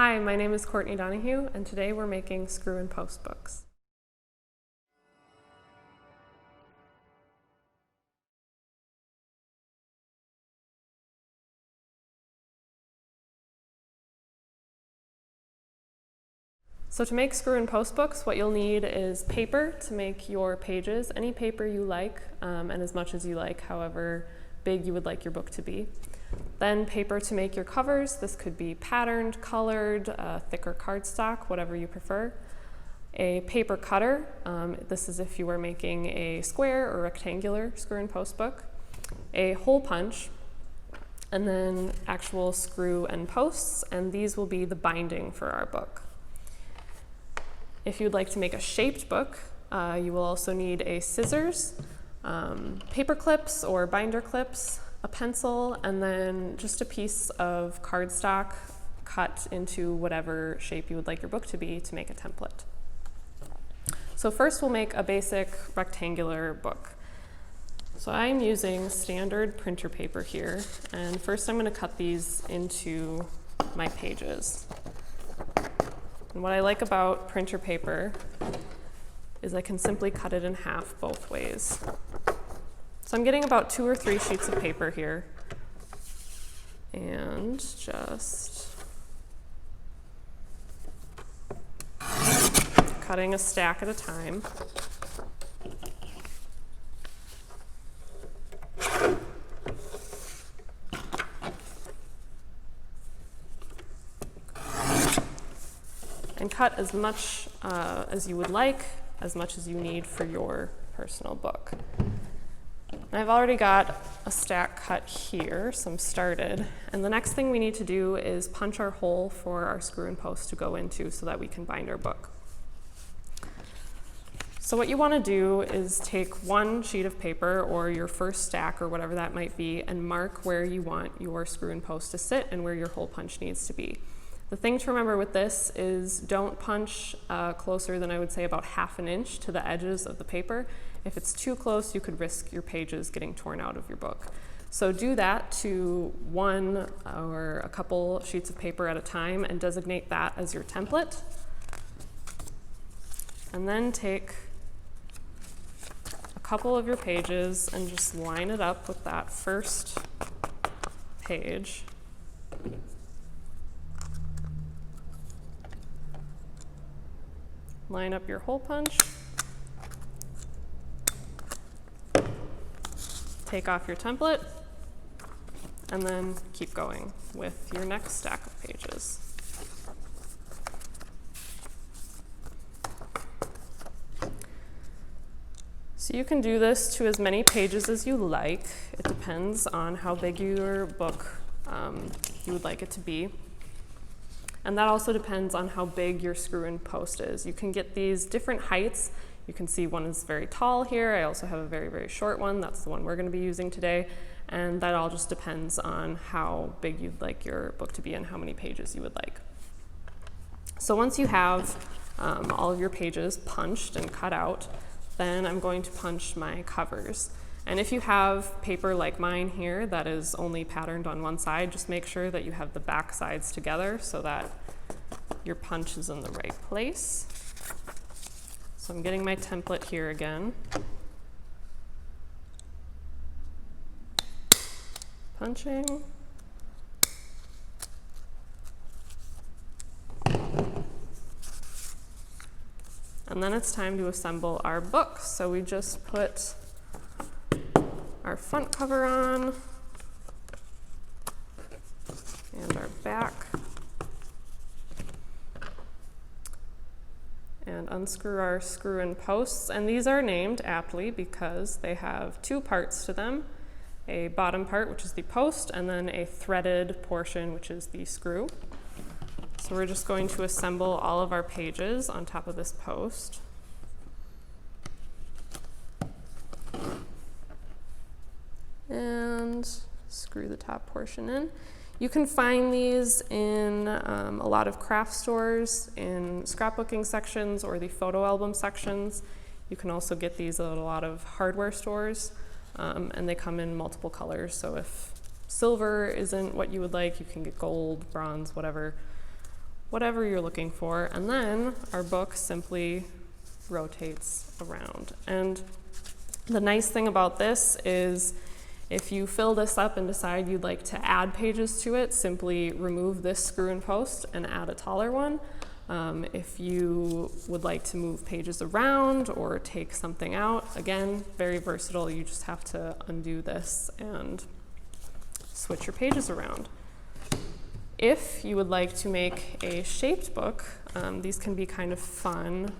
Hi, my name is Courtney Donahue, and today we're making screw and post books. So to make screw and post books, what you'll need is paper to make your pages, any paper you like, and as much as you like, however big you would like your book to be. Then paper to make your covers. This could be patterned, colored, thicker cardstock, whatever you prefer. A paper cutter. This is if you are making a square or rectangular screw and post book. A hole punch, and then actual screw and posts, and these will be the binding for our book. If you'd like to make a shaped book, you will also need a scissors, paper clips or binder clips, a pencil, and then just a piece of cardstock cut into whatever shape you would like your book to be to make a template. So first we'll make a basic rectangular book. So I'm using standard printer paper here, and first I'm going to cut these into my pages. And what I like about printer paper is I can simply cut it in half both ways. So I'm getting about 2 or 3 sheets of paper here, and just cutting a stack at a time. And cut as much as you would like, as much as you need for your personal book. I've already got a stack cut here, some started, and the next thing we need to do is punch our hole for our screw and post to go into so that we can bind our book. So what you want to do is take one sheet of paper or your first stack or whatever that might be and mark where you want your screw and post to sit and where your hole punch needs to be. The thing to remember with this is don't punch closer than I would say about 1/2 inch to the edges of the paper. If it's too close, you could risk your pages getting torn out of your book. So do that to one or a couple sheets of paper at a time and designate that as your template. And then take a couple of your pages and just line it up with that first page. Line up your hole punch. Take off your template, and then keep going with your next stack of pages. So you can do this to as many pages as you like. It depends on how big your book you would like it to be. And that also depends on how big your screw and post is. You can get these different heights. You can see one is very tall here. I also have a very, very short one. That's the one we're going to be using today. And that all just depends on how big you'd like your book to be and how many pages you would like. So once you have all of your pages punched and cut out, then I'm going to punch my covers. And if you have paper like mine here that is only patterned on one side, just make sure that you have the back sides together so that your punch is in the right place. So I'm getting my template here again. Punching. And then it's time to assemble our book. So we just put our front cover on and our back, and unscrew our screw and posts. And these are named aptly because they have 2 parts to them, a bottom part, which is the post, and then a threaded portion, which is the screw. So we're just going to assemble all of our pages on top of this post. And screw the top portion in. You can find these in a lot of craft stores, in scrapbooking sections or the photo album sections. You can also get these at a lot of hardware stores, and they come in multiple colors. So if silver isn't what you would like, you can get gold, bronze, whatever whatever you're looking for, and then our book simply rotates around. And the nice thing about this is if you fill this up and decide you'd like to add pages to it, simply remove this screw and post and add a taller one. If you would like to move pages around or take something out, again, very versatile. You just have to undo this and switch your pages around. If you would like to make a shaped book, these can be kind of fun.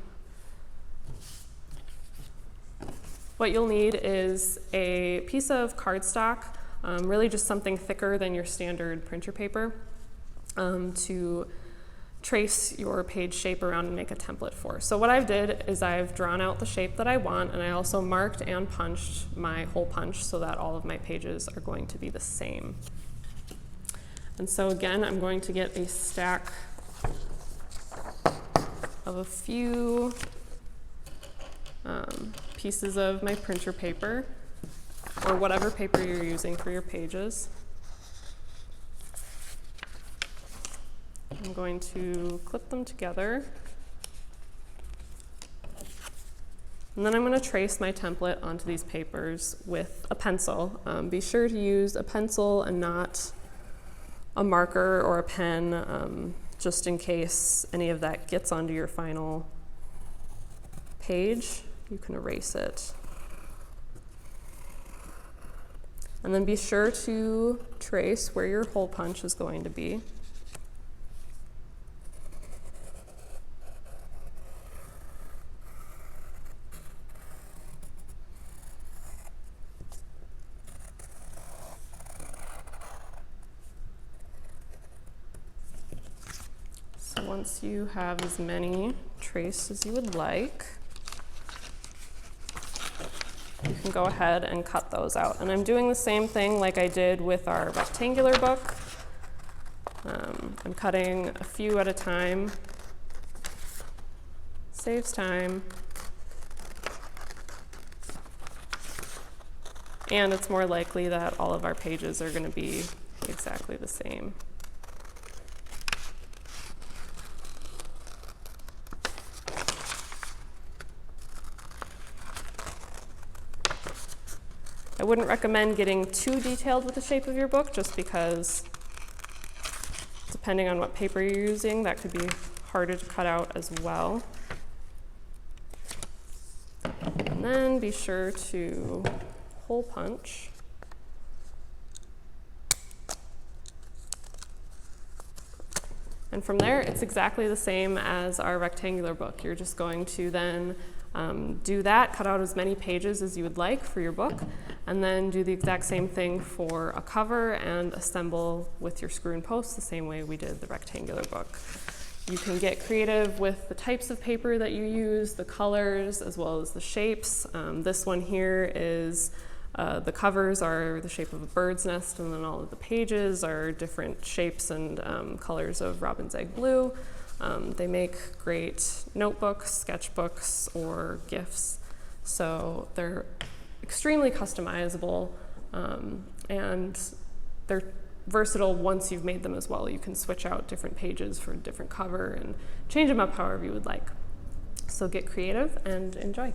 What you'll need is a piece of cardstock, really just something thicker than your standard printer paper, to trace your page shape around and make a template for. So what I've did is I've drawn out the shape that I want, and I also marked and punched my hole punch so that all of my pages are going to be the same. And so again, I'm going to get a stack of a few pieces of my printer paper, or whatever paper you're using for your pages. I'm going to clip them together. And then I'm going to trace my template onto these papers with a pencil. Be sure to use a pencil and not a marker or a pen, just in case any of that gets onto your final page. You can erase it. And then be sure to trace where your hole punch is going to be. So once you have as many traced as you would like, you can go ahead and cut those out. And I'm doing the same thing like I did with our rectangular book. I'm cutting a few at a time. Saves time. And it's more likely that all of our pages are going to be exactly the same. I wouldn't recommend getting too detailed with the shape of your book, just because depending on what paper you're using, that could be harder to cut out as well. And then be sure to hole punch. And from there, it's exactly the same as our rectangular book. You're just going to then do that, cut out as many pages as you would like for your book, and then do the exact same thing for a cover and assemble with your screw and post the same way we did the rectangular book. You can get creative with the types of paper that you use, the colors, as well as the shapes. This one here is, the covers are the shape of a bird's nest, and then all of the pages are different shapes and colors of robin's egg blue. They make great notebooks, sketchbooks, or gifts. So they're extremely customizable, and they're versatile once you've made them as well. You can switch out different pages for a different cover and change them up however you would like. So get creative and enjoy.